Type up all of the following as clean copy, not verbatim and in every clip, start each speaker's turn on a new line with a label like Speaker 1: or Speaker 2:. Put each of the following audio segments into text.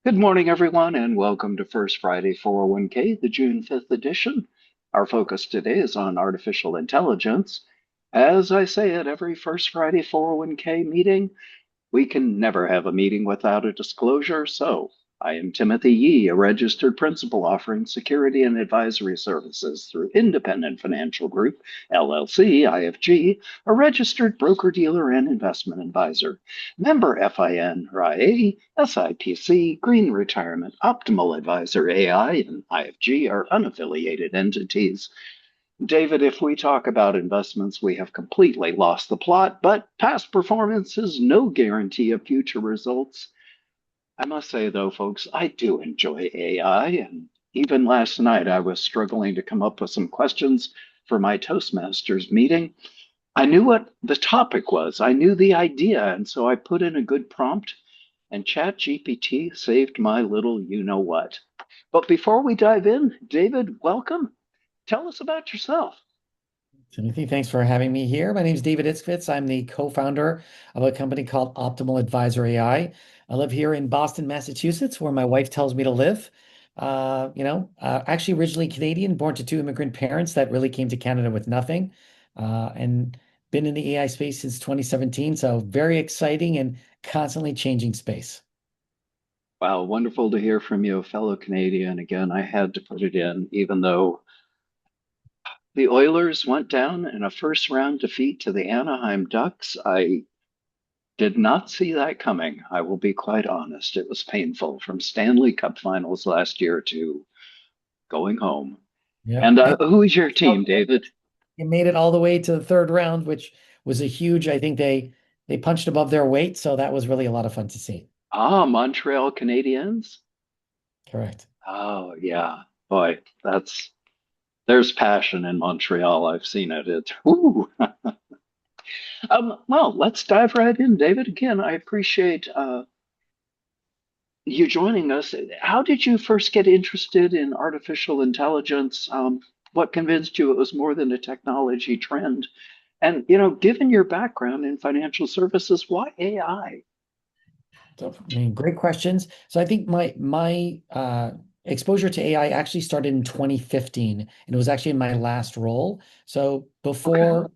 Speaker 1: Good morning, everyone, and welcome to First Friday 401k, the June 5th edition. Our focus today is on artificial intelligence. As I say at every First Friday 401k meeting, we can never have a meeting without a disclosure, so I am Timothy Yee, a registered principal offering security and advisory services through Independent Financial Group, LLC, IFG, a registered broker-dealer and investment advisor. Member FIN, RIA, SIPC, Green Retirement, Optimal Advisor AI, and IFG are unaffiliated entities. David, if we talk about investments, we have completely lost the plot, but past performance is no guarantee of future results. I must say, though, folks, I do enjoy AI. And even last night, I was struggling to come up with some questions for my Toastmasters meeting. I knew what the topic was, I knew the idea. And so I put in a good prompt, and ChatGPT saved my little you know what. But before we dive in, David, welcome. Tell us about yourself.
Speaker 2: Timothy, thanks for having me here. My name is David Itzkovits. I'm the co-founder of a company called Optimal Advisor AI. I live here in Boston, Massachusetts, where my wife tells me to live. Actually originally Canadian, born to two immigrant parents that really came to Canada with nothing, and been in the AI space since 2017. So very exciting and constantly changing space.
Speaker 1: Wow, wonderful to hear from you, a fellow Canadian. Again, I had to put it in, even though the Oilers went down in a first round defeat to the Anaheim Ducks. I did not see that coming. I will be quite honest. It was painful from Stanley Cup finals last year to going home.
Speaker 2: Yep.
Speaker 1: And
Speaker 2: And
Speaker 1: who is your team, David?
Speaker 2: they made it all the way to the third round, which was a huge, I think they punched above their weight. So that was really a lot of fun to see.
Speaker 1: Ah, Montreal Canadiens.
Speaker 2: Correct.
Speaker 1: Oh, yeah. Boy, there's passion in Montreal. I've seen it. It's whoo. Well, let's dive right in, David. Again, I appreciate you joining us. How did you first get interested in artificial intelligence? What convinced you it was more than a technology trend? And, given your background in financial services, why AI?
Speaker 2: So, I mean, great questions. So I think my exposure to AI actually started in 2015, and it was actually in my last role. So
Speaker 1: Okay.
Speaker 2: before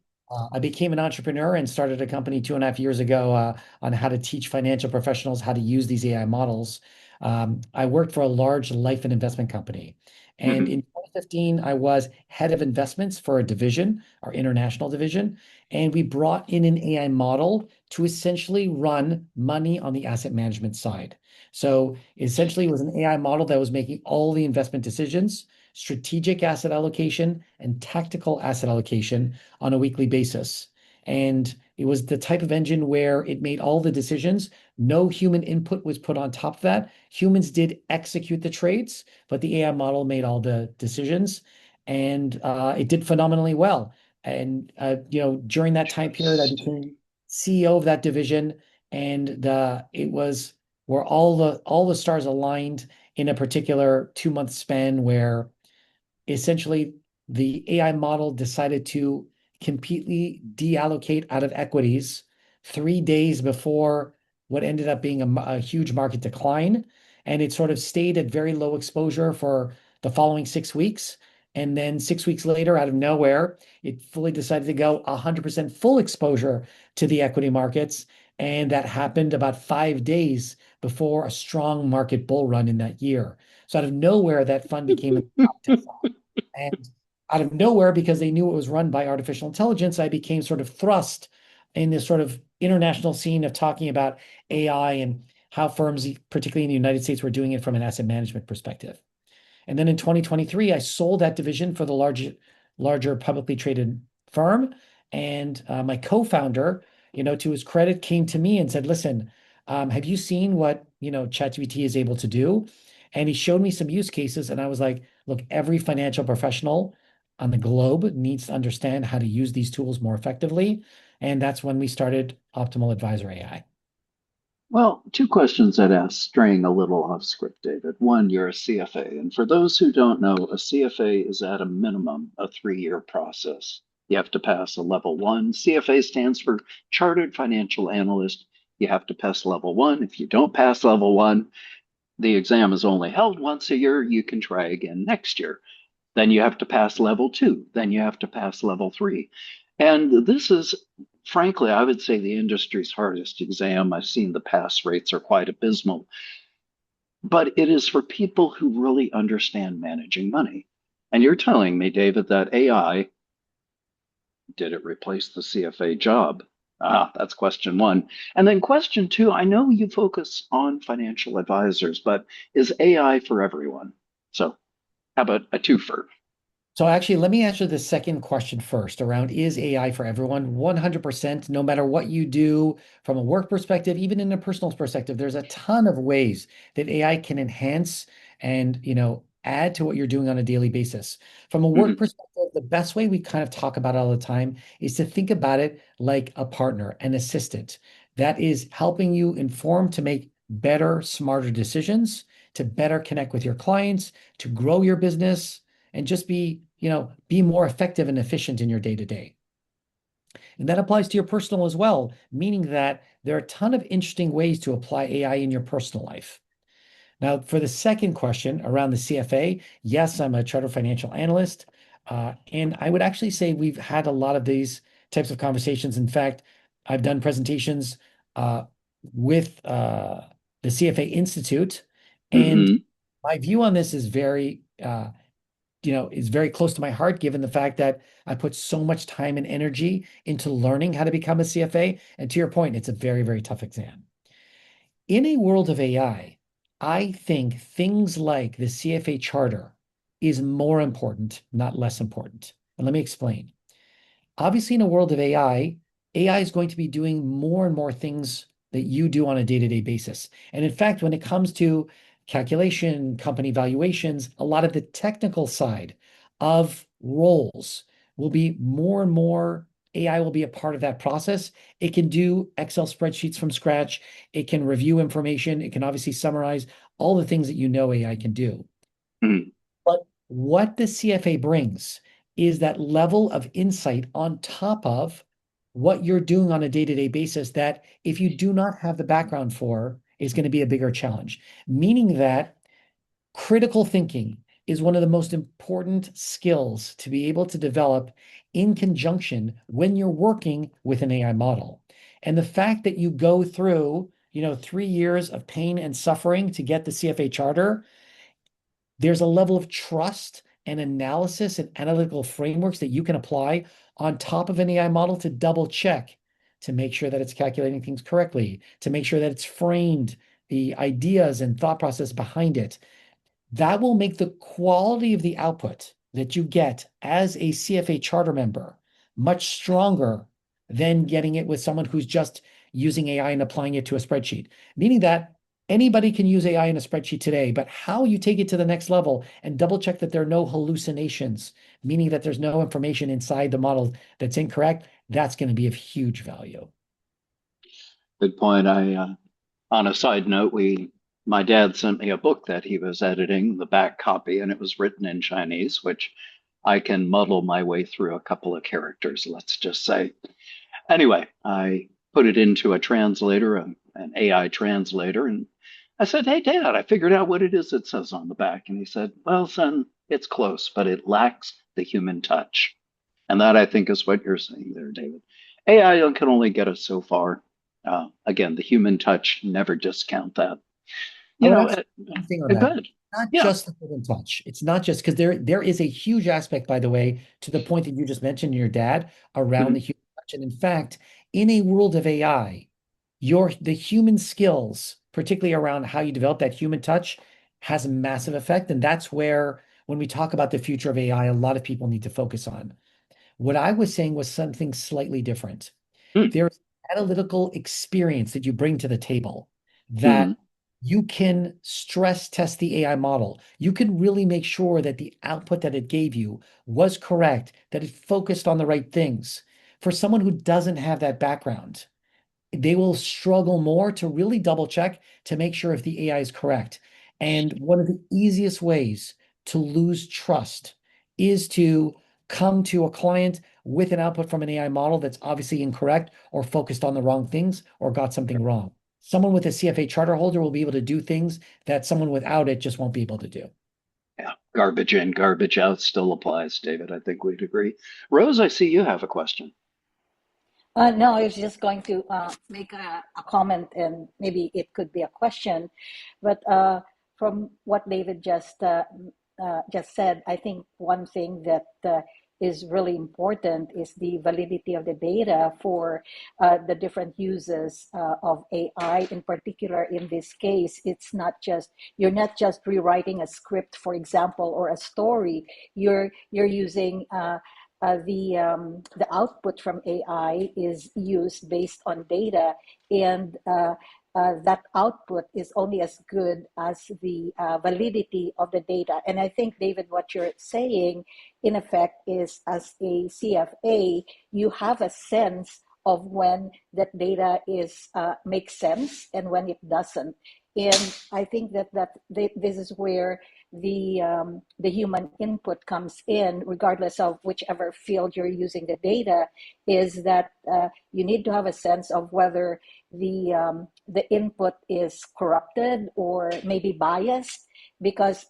Speaker 2: I became an entrepreneur and started a company 2.5 years ago on how to teach financial professionals how to use these AI models. I worked for a large life and investment company. And
Speaker 1: Hmm.
Speaker 2: in 2015, I was head of investments for a division, our international division. And we brought in an AI model to essentially run money on the asset management side. So essentially, it was an AI model that was making all the investment decisions, strategic asset allocation, and tactical asset allocation on a weekly basis. And it was the type of engine where it made all the decisions. No human input was put on top of that. Humans did execute the trades, but the AI model made all the decisions, and it did phenomenally well. And during that time period, I
Speaker 1: Interesting.
Speaker 2: became CEO of that division, and it was where all the stars aligned in a particular 2 month span where essentially the AI model decided to completely deallocate out of equities 3 days before what ended up being a huge market decline. And it sort of stayed at very low exposure for the following 6 weeks. And then 6 weeks later, out of nowhere, it fully decided to go 100% full exposure to the equity markets. And that happened about 5 days before a strong market bull run in that year. So out of nowhere, that fund became a top 10. And out of nowhere, because they knew it was run by artificial intelligence, I became sort of thrust in this sort of international scene of talking about AI and how firms, particularly in the United States, were doing it from an asset management perspective. And then in 2023, I sold that division for the larger publicly traded firm. And my co-founder, to his credit, came to me and said, "Listen, have you seen what ChatGPT is able to do?" And he showed me some use cases, and I was like, "Look, every financial professional on the globe needs to understand how to use these tools more effectively." And that's when we started Optimal Advisor AI.
Speaker 1: Well, two questions I'd ask, straying a little off script, David. One, you're a CFA. And for those who don't know, a CFA is at a minimum a 3-year process. You have to pass a level one. CFA stands for Chartered Financial Analyst. You have to pass level one. If you don't pass level one, the exam is only held once a year, you can try again next year. Then you have to pass level two. Then you have to pass level three. And this is, frankly, I would say the industry's hardest exam. I've seen the pass rates are quite abysmal, but it is for people who really understand managing money. And you're telling me, David, that AI, did it replace the CFA job? That's question one. And then question two, I know you focus on financial advisors, but is AI for everyone? So how about a twofer?
Speaker 2: So actually, let me answer the second question first around is AI for everyone? 100%, no matter what you do from a work perspective, even in a personal perspective, there's a ton of ways that AI can enhance and, add to what you're doing on a daily basis. From a work
Speaker 1: Mhm.
Speaker 2: perspective, the best way we kind of talk about it all the time is to think about it like a partner, an assistant that is helping you inform to make better, smarter decisions, to better connect with your clients, to grow your business and just be more effective and efficient in your day to day. And that applies to your personal as well, meaning that there are a ton of interesting ways to apply AI in your personal life. Now, for the second question around the CFA, yes, I'm a chartered financial analyst. And I would actually say we've had a lot of these types of conversations. In fact, I've done presentations uh, with the CFA Institute. And
Speaker 1: Mhm.
Speaker 2: my view on this is is very close to my heart, given the fact that I put so much time and energy into learning how to become a CFA. And to your point, it's a very, very tough exam. In a world of I think things like the CFA charter is more important, not less important. And let me explain. Obviously, in a world of AI is going to be doing more and more things that you do on a day-to-day basis. And in fact, when it comes to calculation, company valuations, a lot of the technical side of roles will be more and more AI will be a part of that process. It can do Excel spreadsheets from scratch. It can review information. It can obviously summarize all the things that AI can do.
Speaker 1: Mhm.
Speaker 2: But what the CFA brings is that level of insight on top of what you're doing on a day-to-day basis that if you do not have the background for, is going to be a bigger challenge. Meaning that critical thinking is one of the most important skills to be able to develop in conjunction when you're working with an AI model. And the fact that you go through, 3 years of pain and suffering to get the CFA charter, there's a level of trust and analysis and analytical frameworks that you can apply on top of an AI model to double check to make sure that it's calculating things correctly, to make sure that it's framed the ideas and thought process behind it. That will make the quality of the output that you get as a CFA charter member much stronger than getting it with someone who's just using AI and applying it to a spreadsheet. Meaning that anybody can use AI in a spreadsheet today, but how you take it to the next level and double check that there are no hallucinations, meaning that there's no information inside the model that's incorrect, that's going to be of huge value.
Speaker 1: Good point. On a side note, my dad sent me a book that he was editing, the back copy, and it was written in Chinese, which I can muddle my way through a couple of characters, let's just say. Anyway, I put it into a translator, an AI translator, and I said, "Hey, Dad, I figured out what it is it says on the back." And he said, "Well, son, it's close, but it lacks the human touch." And that, I think, is what you're saying there, David. AI can only get us so far. Again, the human touch, never discount that.
Speaker 2: I
Speaker 1: You
Speaker 2: would
Speaker 1: know,
Speaker 2: actually one thing on that.
Speaker 1: good.
Speaker 2: Not
Speaker 1: Yeah.
Speaker 2: just the human touch. It's not just because there is a huge aspect, by the way, to the point that you just mentioned, your dad, around the
Speaker 1: Mhm.
Speaker 2: human touch. And in fact, in a world of AI, the human skills, particularly around how you develop that human touch, has a massive effect. And that's where, when we talk about the future of AI, a lot of people need to focus on. What I was saying was something slightly different.
Speaker 1: Mhm.
Speaker 2: There's analytical experience that you bring to the table
Speaker 1: Mhm.
Speaker 2: that you can stress test the AI model. You can really make sure that the output that it gave you was correct, that it focused on the right things. For someone who doesn't have that background, they will struggle more to really double check to make sure if the AI is correct. And one of the easiest ways to lose trust is to come to a client with an output from an AI model that's obviously incorrect or focused on the wrong things or got something wrong. someone with a CFA charter holder will be able to do things that someone without it just won't be able to do.
Speaker 1: Yeah, garbage in, garbage out still applies, David. I think we'd agree. Rose, I see you have a question.
Speaker 3: No, I was just going to make a comment, and maybe it could be a question. But from what David just said, I think one thing that is really important is the validity of the data for the different uses of AI. In particular, in this case, it's not just you're not just rewriting a script, for example, or a story. You're using the output from AI is used based on data, and that output is only as good as the validity of the data. And I think, David, what you're saying, in effect, is as a CFA, you have a sense of when that data is makes sense and when it doesn't. And I think that this is where the human input comes in, regardless of whichever field you're using the data, is that you need to have a sense of whether the input is corrupted or maybe biased, because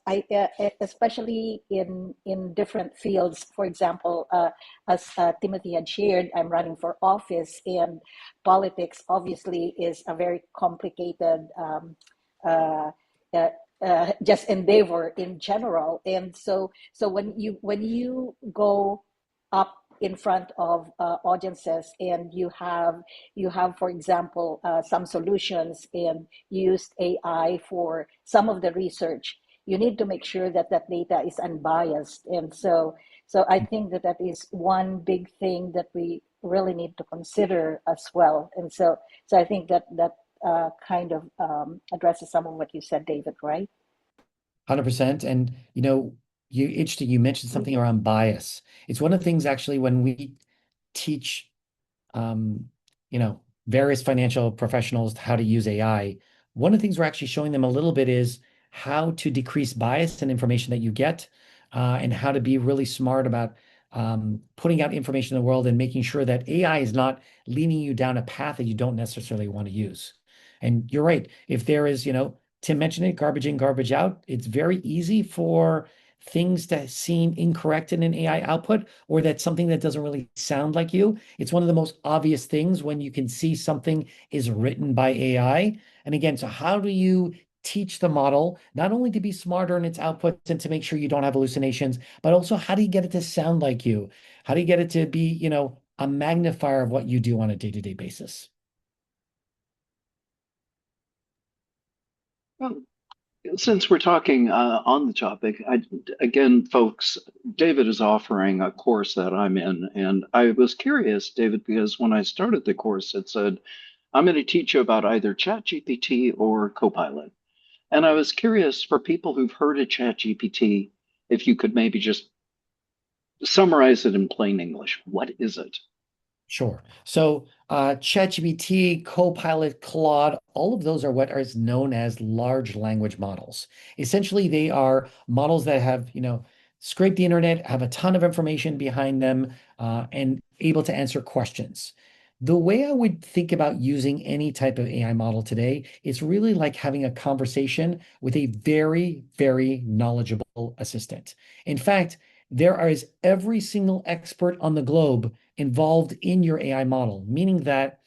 Speaker 3: especially in different fields. For example, as Timothy had shared, I'm running for office, and politics obviously is a very complicated uh, uh, just endeavor in general. And so when you go up in front of audiences, and you have, for example, some solutions, and used AI for some of the research, you need to make sure that that data is unbiased. And so I think that that is one big thing that we really need to consider as well. And so I think that kind of addresses some of what you said, David, right?
Speaker 2: 100%. And you mentioned something around bias. It's one of the things actually when we teach um, various financial professionals how to use AI. One of the things we're actually showing them a little bit is how to decrease bias in information that you get, and how to be really smart about putting out information in the world and making sure that AI is not leading you down a path that you don't necessarily want to use. And you're right. If there is, Tim mentioned it, garbage in, garbage out, it's very easy for things to seem incorrect in an AI output, or that's something that doesn't really sound like you. It's one of the most obvious things when you can see something is written by AI. And again, so how do you teach the model not only to be smarter in its outputs and to make sure you don't have hallucinations, but also how do you get it to sound like you? How do you get it to be, a magnifier of what you do on a day-to-day basis?
Speaker 1: Well, since we're talking on the topic, again, folks, David is offering a course that I'm in. And I was curious, David, because when I started the course, it said, I'm going to teach you about either ChatGPT or Copilot. And I was curious for people who've heard of ChatGPT, if you could maybe just summarize it in plain English. What is it?
Speaker 2: Sure. So, ChatGPT, Copilot, Claude, all of those are what is known as large language models. Essentially, they are models that have, scraped the internet, have a ton of information behind them, and able to answer questions. The way I would think about using any type of AI model today is really like having a conversation with a very, very knowledgeable assistant. In fact, there is every single expert on the globe involved in your AI model, meaning that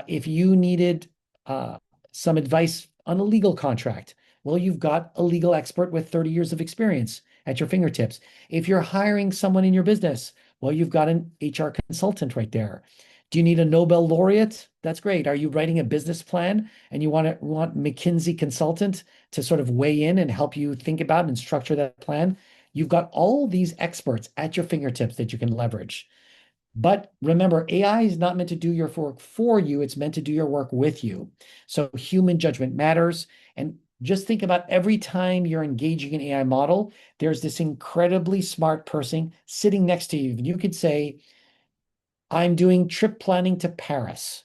Speaker 2: if you needed uh, some advice on a legal contract, well, you've got a legal expert with 30 years of experience at your fingertips. If you're hiring someone in your business, well, you've got an HR consultant right there. Do you need a Nobel laureate? That's great. Are you writing a business plan and you want McKinsey consultant to sort of weigh in and help you think about and structure that plan? You've got all these experts at your fingertips that you can leverage. But remember, AI is not meant to do your work for you. It's meant to do your work with you. So human judgment matters. And just think about every time you're engaging an AI model, there's this incredibly smart person sitting next to you. And you could say, I'm doing trip planning to Paris.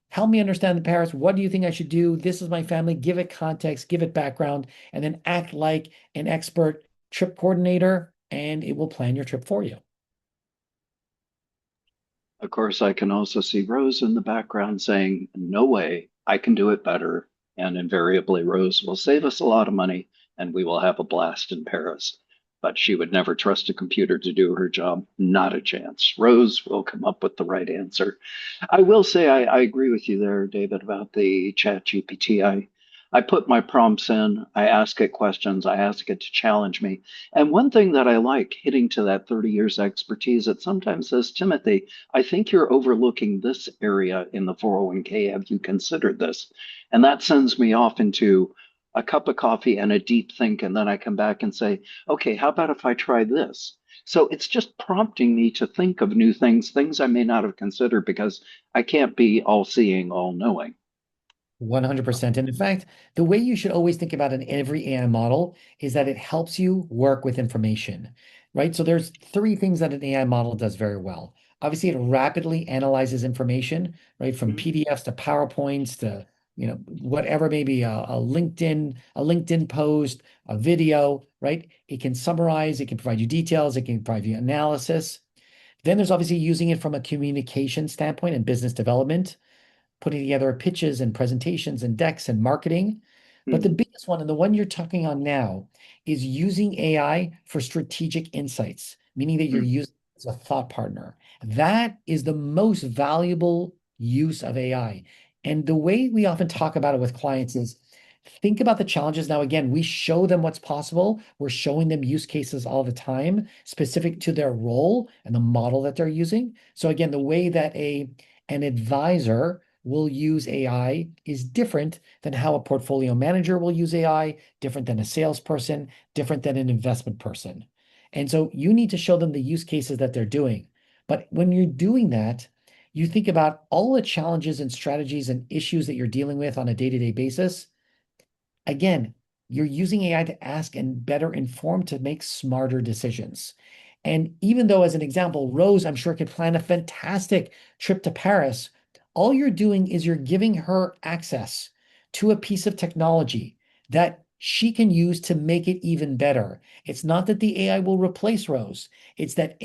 Speaker 2: Help me understand the Paris. What do you think I should do? This is my family. Give it context, give it background, and then act like an expert trip coordinator, and it will plan your trip for you.
Speaker 1: Of course, I can also see Rose in the background saying, no way. I can do it better. And invariably, Rose will save us a lot of money and we will have a blast in Paris. But she would never trust a computer to do her job. Not a chance. Rose will come up with the right answer. I will say I agree with you there, David, about the chat GPT. I put my prompts in, I ask it questions, I ask it to challenge me. And one thing that I like hitting to that 30 years expertise, it sometimes says, Timothy, I think you're overlooking this area in the 401k. Have you considered this? And that sends me off into a cup of coffee and a deep think. And then I come back and say, okay, how about if I try this? So it's just prompting me to think of new things, things I may not have considered because I can't be all seeing, all knowing.
Speaker 2: 100%. And in fact, the way you should always think about an every AI model is that it helps you work with information, right? So there's three things that an AI model does very well. Obviously, it rapidly analyzes information, right? From
Speaker 1: Mhm.
Speaker 2: PDFs to PowerPoints to, whatever, maybe a LinkedIn post, a video, right? It can summarize, it can provide you details, it can provide you analysis. Then there's obviously using it from a communication standpoint and business development, putting together pitches and presentations and decks and marketing. But the
Speaker 1: Mhm.
Speaker 2: biggest one, and the one you're talking on now, is using AI for strategic insights, meaning that you're
Speaker 1: Mhm.
Speaker 2: using it as a thought partner. That is the most valuable use of AI. And the way we often talk about it with clients is think about the challenges. Now, again, we show them what's possible. We're showing them use cases all the time, specific to their role and the model that they're using. So again, the way that an advisor will use AI is different than how a portfolio manager will use AI, different than a salesperson, different than an investment person. And so you need to show them the use cases that they're doing. But when you're doing that, you think about all the challenges and strategies and issues that you're dealing with on a day-to-day basis. Again, you're using AI to ask and better inform to make smarter decisions. And even though, as an example, Rose, I'm sure, could plan a fantastic trip to Paris, all you're doing is you're giving her access to a piece of technology that she can use to make it even better. It's not that the AI will replace Rose, it's that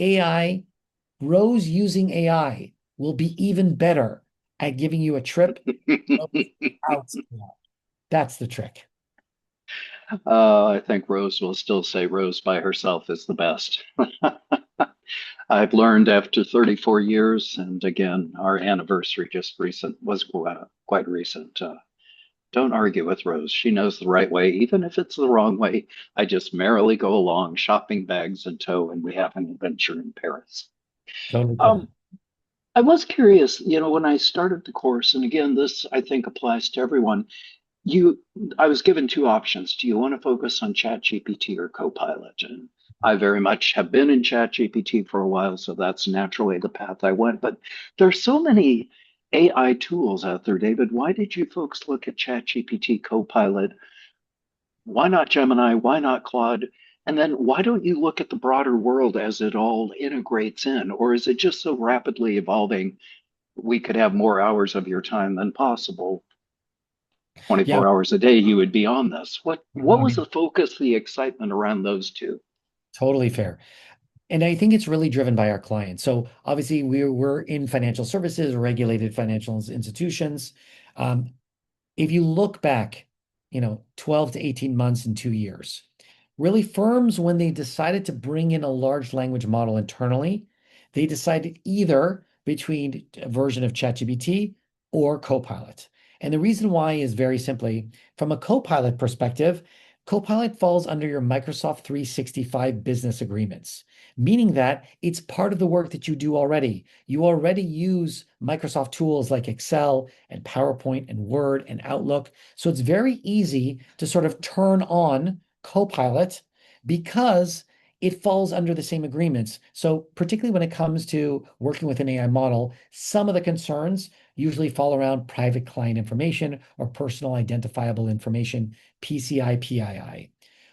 Speaker 2: Rose using AI will be even better at giving you a trip. Out. That's the trick.
Speaker 1: I think Rose will still say Rose by herself is the best. I've learned after 34 years, and again, our anniversary just recent was quite recent. Don't argue with Rose. She knows the right way, even if it's the wrong way. I just merrily go along, shopping bags in tow, and we have an adventure in Paris.
Speaker 2: Totally get it.
Speaker 1: Um, I was curious, when I started the course, and again, this I think applies to everyone. You, I was given two options. Do you want to focus on ChatGPT or Copilot? And I very much have been in ChatGPT for a while, so that's naturally the path I went. But there's so many AI tools out there, David. Why did you folks look at ChatGPT, Copilot? Why not Gemini? Why not Claude? And then why don't you look at the broader world as it all integrates in? Or is it just so rapidly evolving, we could have more hours of your time than possible?
Speaker 2: Yeah,
Speaker 1: 24 hours a day you would be on this. What
Speaker 2: I
Speaker 1: was
Speaker 2: mean,
Speaker 1: the focus, the excitement around those two?
Speaker 2: totally fair. And I think it's really driven by our clients. So obviously we're in financial services, regulated financial institutions. Um, if you look back, 12 to 18 months and 2 years, really firms, when they decided to bring in a large language model internally, they decided either between a version of ChatGPT or Copilot. And the reason why is very simply from a Copilot perspective, Copilot falls under your Microsoft 365 business agreements, meaning that it's part of the work that you do already. You already use Microsoft tools like Excel and PowerPoint and Word and Outlook. So it's very easy to sort of turn on Copilot because it falls under the same agreements. So particularly when it comes to working with an AI model, some of the concerns usually fall around private client information or personal identifiable information, PCI, PII.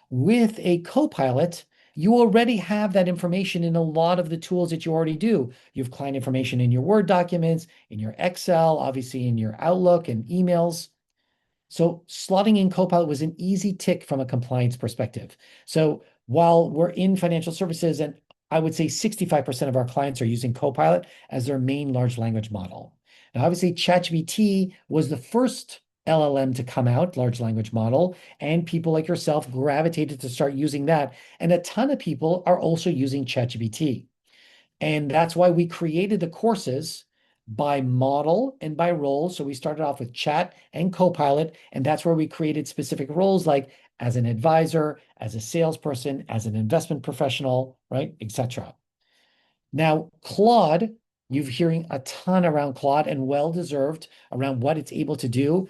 Speaker 2: With a Copilot, you already have that information in a lot of the tools that you already do. You have client information in your Word documents, in your Excel, obviously in your Outlook and emails. So slotting in Copilot was an easy tick from a compliance perspective. So while we're in financial services, and I would say 65% of our clients are using Copilot as their main large language model. Now, obviously, ChatGPT was the first LLM to come out, large language model, and people like yourself gravitated to start using that. And a ton of people are also using ChatGPT. And that's why we created the courses by model and by role. So we started off with chat and Copilot, and that's where we created specific roles like as an advisor, as a salesperson, as an investment professional, right, etc. Now, Claude, you're hearing a ton around Claude and well deserved around what it's able to do.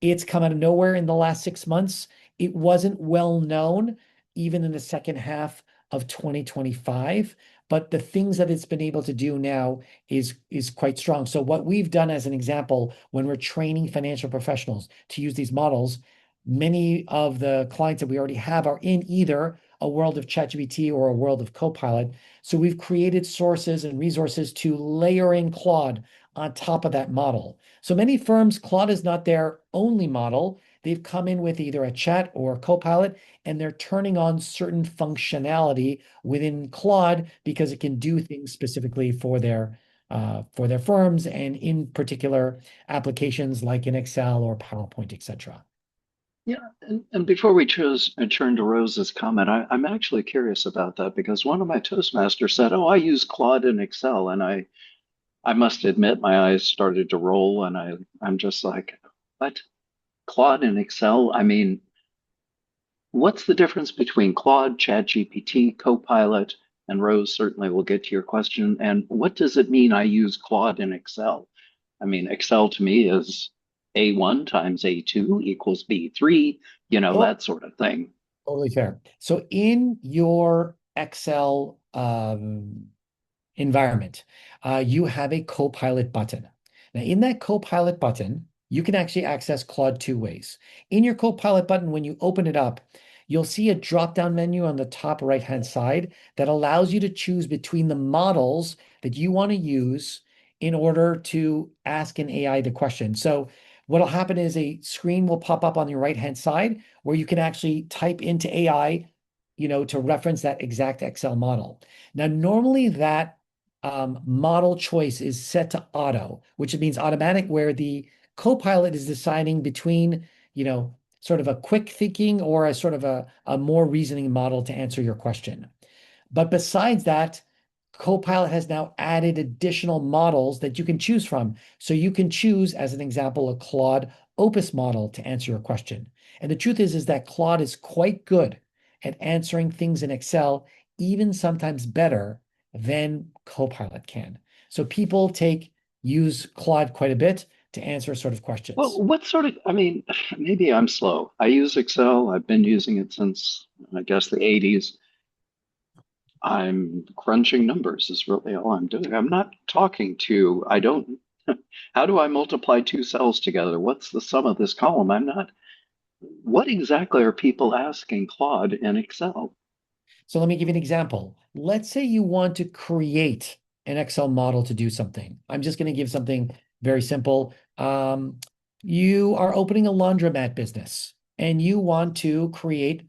Speaker 2: It's come out of nowhere in the last 6 months. It wasn't well known even in the second half of 2025, but the things that it's been able to do now is quite strong. So what we've done as an example, when we're training financial professionals to use these models, many of the clients that we already have are in either a world of ChatGPT or a world of Copilot. So we've created sources and resources to layer in Claude on top of that model. So many firms, Claude is not their only model. They've come in with either a chat or a Copilot, and they're turning on certain functionality within Claude because it can do things specifically for their firms and in particular applications like in Excel or PowerPoint, etc.
Speaker 1: Yeah, and before we turn to Rose's comment, I'm actually curious about that because one of my Toastmasters said, "Oh, I use Claude in Excel," and I must admit my eyes started to roll, and I'm just like, "What? Claude in Excel? I mean, what's the difference between Claude, ChatGPT, Copilot, and Rose certainly will get to your question. And what does it mean I use Claude in Excel? I mean, Excel to me is A1 times A2 equals B3,
Speaker 2: Oh,
Speaker 1: that sort of thing.
Speaker 2: totally fair. So in your Excel environment, you have a Copilot button. Now, in that Copilot button, you can actually access Claude two ways. In your Copilot button, when you open it up, you'll see a drop-down menu on the top right-hand side that allows you to choose between the models that you want to use in order to ask an AI the question. So what'll happen is a screen will pop up on your right-hand side where you can actually type into AI, to reference that exact Excel model. Now, normally that model choice is set to auto, which means automatic, where the Copilot is deciding between, sort of a quick thinking or a sort of a more reasoning model to answer your question. But besides that, Copilot has now added additional models that you can choose from. So you can choose, as an example, a Claude Opus model to answer your question. And the truth is that Claude is quite good at answering things in Excel, even sometimes better than Copilot can. So people use Claude quite a bit to answer sort of questions.
Speaker 1: Well, what sort of, I mean, maybe I'm slow. I use Excel. I've been using it since, I guess, the 80s. I'm crunching numbers is really all I'm doing. I'm not talking to, I don't, how do I multiply two cells together? What's the sum of this column? I'm not, what exactly are people asking Claude in Excel?
Speaker 2: So let me give you an example. Let's say you want to create an Excel model to do something. I'm just going to give something very simple. You are opening a laundromat business and you want to create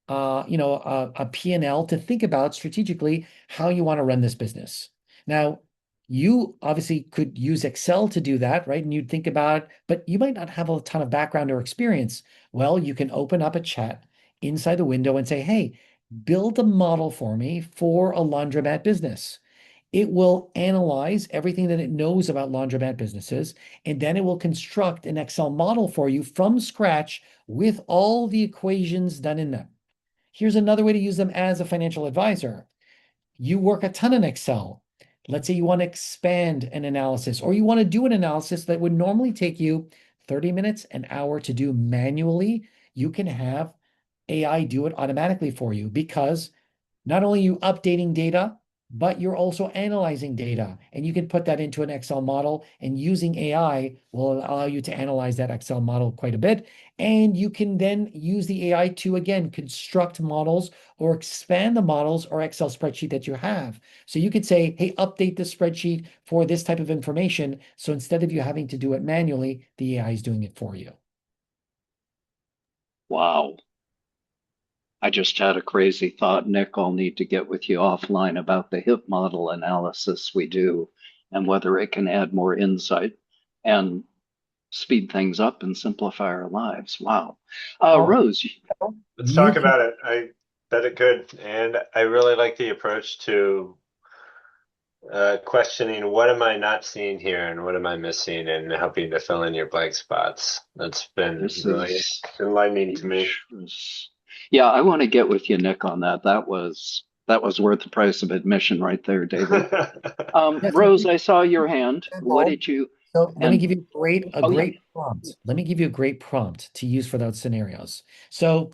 Speaker 2: a P&L to think about strategically how you want to run this business. Now, you obviously could use Excel to do that, right? And you'd think about, but you might not have a ton of background or experience. Well, you can open up a chat inside the window and say, hey, build a model for me for a laundromat business. It will analyze everything that it knows about laundromat businesses, and then it will construct an Excel model for you from scratch with all the equations done in them. Here's another way to use them as a financial advisor. You work a ton in Excel. Let's say you want to expand an analysis, or you want to do an analysis that would normally take you 30 minutes, an hour to do manually. You can have AI do it automatically for you because not only are you updating data, but you're also analyzing data. And you can put that into an Excel model, and using AI will allow you to analyze that Excel model quite a bit. And you can then use the AI to, again, construct models or expand the models or Excel spreadsheet that you have. So you could say, hey, update the spreadsheet for this type of information. So instead of you having to do it manually, the AI is doing it for you.
Speaker 1: Wow. I just had a crazy thought, Nick. I'll need to get with you offline about the HIP model analysis we do and whether it can add more insight and speed things up and simplify our lives. Wow.
Speaker 2: Oh,
Speaker 1: Rose,
Speaker 4: Let's
Speaker 2: you
Speaker 4: talk
Speaker 2: can
Speaker 4: about it. I bet it could. And I really like the approach to questioning what am I not seeing here and what am I missing and helping to fill in your blank spots. That's been
Speaker 1: this
Speaker 4: really
Speaker 1: is
Speaker 4: enlightening to me.
Speaker 1: yeah, I want to get with you, Nick, on that. That was worth the price of admission right there, David.
Speaker 2: yes, so
Speaker 1: Rose, I saw your hand. What
Speaker 2: example.
Speaker 1: did you
Speaker 2: So let me
Speaker 1: and
Speaker 2: give you a
Speaker 1: oh yeah.
Speaker 2: great prompt. Let me give you a great prompt to use for those scenarios. So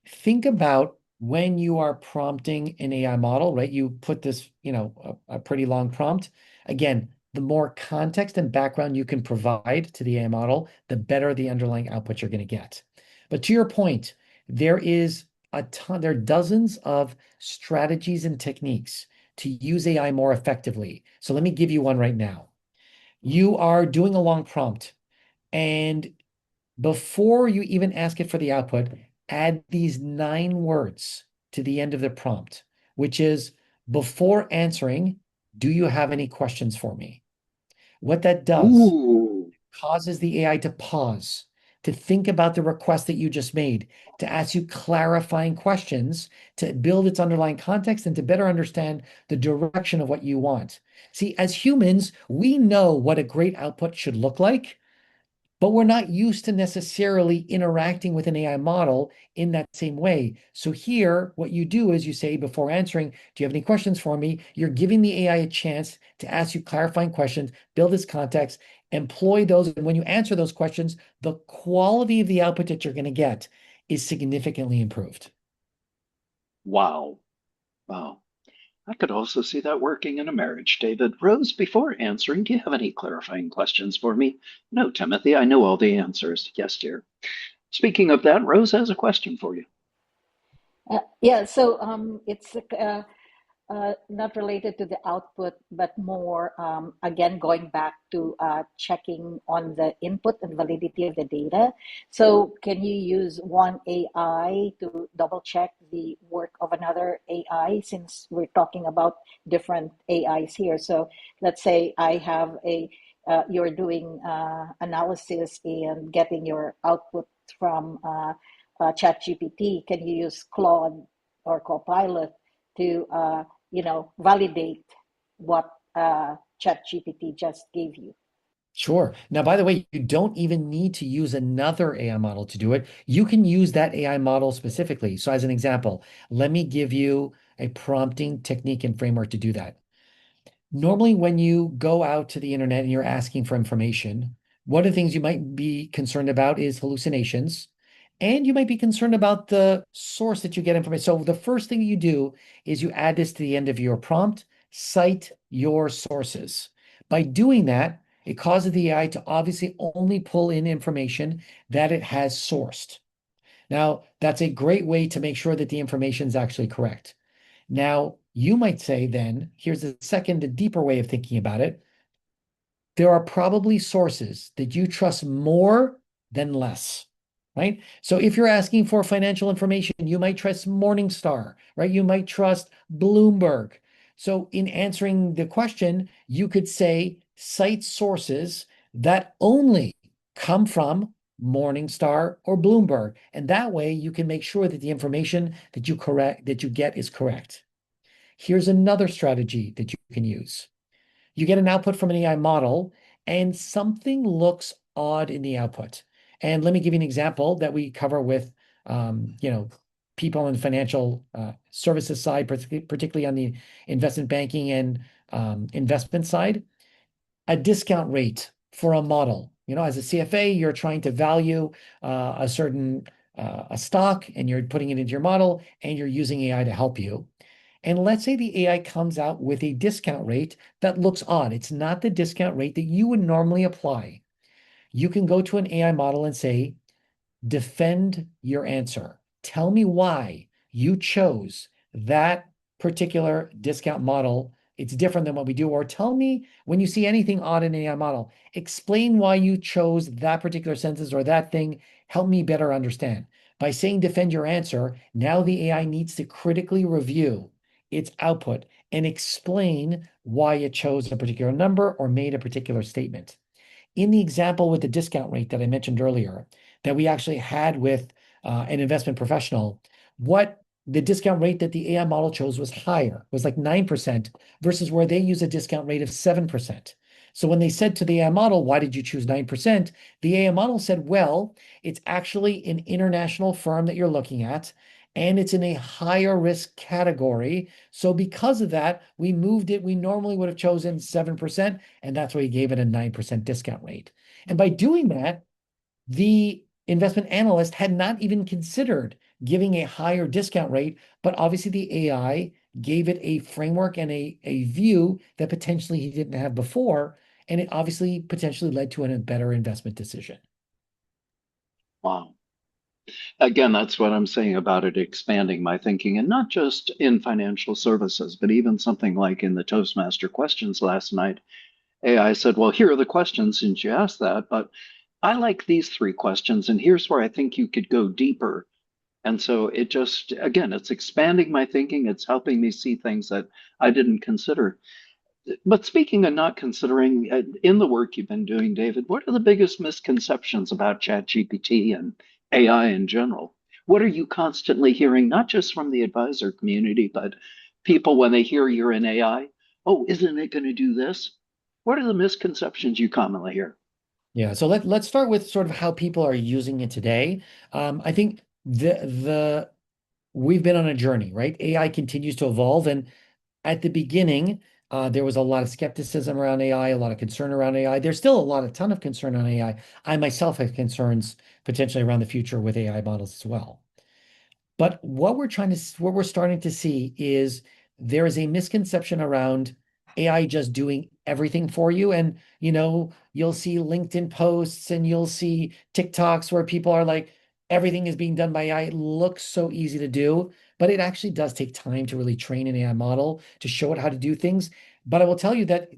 Speaker 2: think about when you are prompting an AI model, right? You put this, a pretty long prompt. Again, the more context and background you can provide to the AI model, the better the underlying output you're going to get. But to your point, there are dozens of strategies and techniques to use AI more effectively. So let me give you one right now. You are doing a long prompt, and before you even ask it for the output, add these 9 words to the end of the prompt, which is before answering, do you have any questions for me? What that does
Speaker 1: Ooh.
Speaker 2: causes the AI to pause, to think about the request that you just made, to ask you clarifying questions, to build its underlying context, and to better understand the direction of what you want. See, as humans, we know what a great output should look like, but we're not used to necessarily interacting with an AI model in that same way. So here, what you do is you say, before answering, do you have any questions for me? You're giving the AI a chance to ask you clarifying questions, build its context, employ those. And when you answer those questions, the quality of the output that you're going to get is significantly improved.
Speaker 1: Wow. Wow. I could also see that working in a marriage, David. Rose, before answering, do you have any clarifying questions for me? No, Timothy, I know all the answers. Yes, dear. Speaking of that, Rose has a question for you.
Speaker 3: Yeah, so it's not related to the output, but more, again, going back to checking on the input and validity of the data. So, can you use one AI to double check the work of another AI since we're talking about different AIs here? So, let's say I have you're doing analysis and getting your output from ChatGPT. Can you use Claude or Copilot to validate what ChatGPT just gave you?
Speaker 2: Sure. Now, by the way, you don't even need to use another AI model to do it. You can use that AI model specifically. So, as an example, let me give you a prompting technique and framework to do that. Normally, when you go out to the internet and you're asking for information, one of the things you might be concerned about is hallucinations, and you might be concerned about the source that you get information. So the first thing you do is you add this to the end of your prompt, cite your sources. By doing that, it causes the AI to obviously only pull in information that it has sourced. Now, that's a great way to make sure that the information is actually correct. Now, you might say then, here's the second, the deeper way of thinking about it. There are probably sources that you trust more than less, right? So if you're asking for financial information, you might trust Morningstar, right? You might trust Bloomberg. So in answering the question, you could say cite sources that only come from Morningstar or Bloomberg. And that way you can make sure that the information that you get is correct. Here's another strategy that you can use. You get an output from an AI model, and something looks odd in the output. And let me give you an example that we cover with, people in the financial services side, particularly on the investment banking and investment side. A discount rate for a model. As a CFA, you're trying to value a certain a stock, and you're putting it into your model, and you're using AI to help you. And let's say the AI comes out with a discount rate that looks odd. It's not the discount rate that you would normally apply. You can go to an AI model and say, defend your answer. Tell me why you chose that particular discount model. It's different than what we do. Or tell me when you see anything odd in an AI model, explain why you chose that particular sentence or that thing. Help me better understand. By saying defend your answer, now the AI needs to critically review its output and explain why it chose a particular number or made a particular statement. In the example with the discount rate that I mentioned earlier, that we actually had with an investment professional, what the discount rate that the AI model chose was higher, was like 9% versus where they use a discount rate of 7%. So when they said to the AI model, why did you choose 9%? The AI model said, well, it's actually an international firm that you're looking at, and it's in a higher risk category. So because of that, we moved it. We normally would have chosen 7%, and that's why he gave it a 9% discount rate. And by doing that, the investment analyst had not even considered giving a higher discount rate, but obviously the AI gave it a framework and a view that potentially he didn't have before. And it obviously potentially led to a better investment decision.
Speaker 1: Wow. Again, that's what I'm saying about it expanding my thinking, and not just in financial services, but even something like in the Toastmaster questions last night. AI said, well, here are the questions since you asked that, but I like these three questions, and here's where I think you could go deeper. And so it just, again, it's expanding my thinking. It's helping me see things that I didn't consider. But speaking of not considering, in the work you've been doing, David, what are the biggest misconceptions about ChatGPT and AI in general? What are you constantly hearing, not just from the advisor community, but people when they hear you're in AI? Oh, isn't it going to do this? What are the misconceptions you commonly hear?
Speaker 2: Yeah, so let's start with sort of how people are using it today. I think the we've been on a journey, right? AI continues to evolve, and at the beginning, there was a lot of skepticism around AI, a lot of concern around AI. There's still a ton of concern on AI. I myself have concerns potentially around the future with AI models as well. But what we're starting to see is there is a misconception around AI just doing everything for you. And, you'll see LinkedIn posts and you'll see TikToks where people are like, everything is being done by AI. It looks so easy to do, but it actually does take time to really train an AI model to show it how to do things. But I will tell you that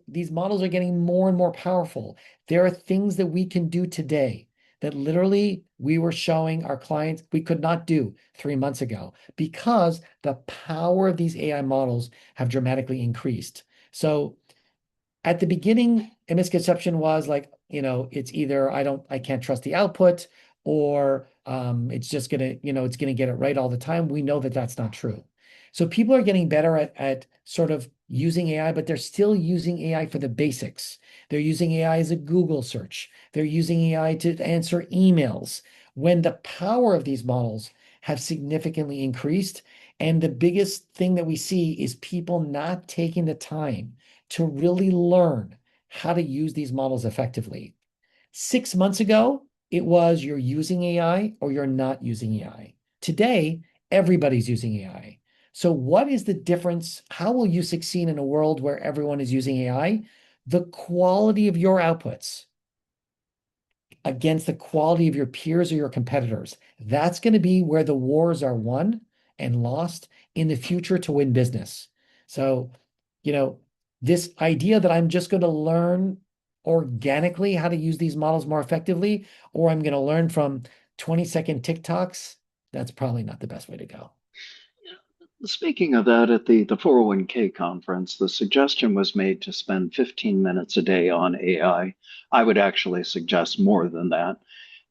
Speaker 2: these models are getting more and more powerful. There are things that we can do today that literally we were showing our clients we could not do 3 months ago because the power of these AI models have dramatically increased. So at the beginning, a misconception was like, it's either I can't trust the output, or it's just it's gonna get it right all the time. We know that that's not true. So people are getting better at sort of using AI, but they're still using AI for the basics. They're using AI as a Google search. They're using AI to answer emails when the power of these models have significantly increased. And the biggest thing that we see is people not taking the time to really learn how to use these models effectively. 6 months ago, it was you're using AI or you're not using AI. Today, everybody's using AI. So, what is the difference? How will you succeed in a world where everyone is using AI? The quality of your outputs against the quality of your peers or your competitors. That's going to be where the wars are won and lost in the future to win business. So, you know, this idea that I'm just going to learn organically how to use these models more effectively, or I'm going to learn from 20-second TikToks, that's probably not the best way to go.
Speaker 1: Speaking of that, at the 401k conference, the suggestion was made to spend 15 minutes a day on AI. I would actually suggest more than that.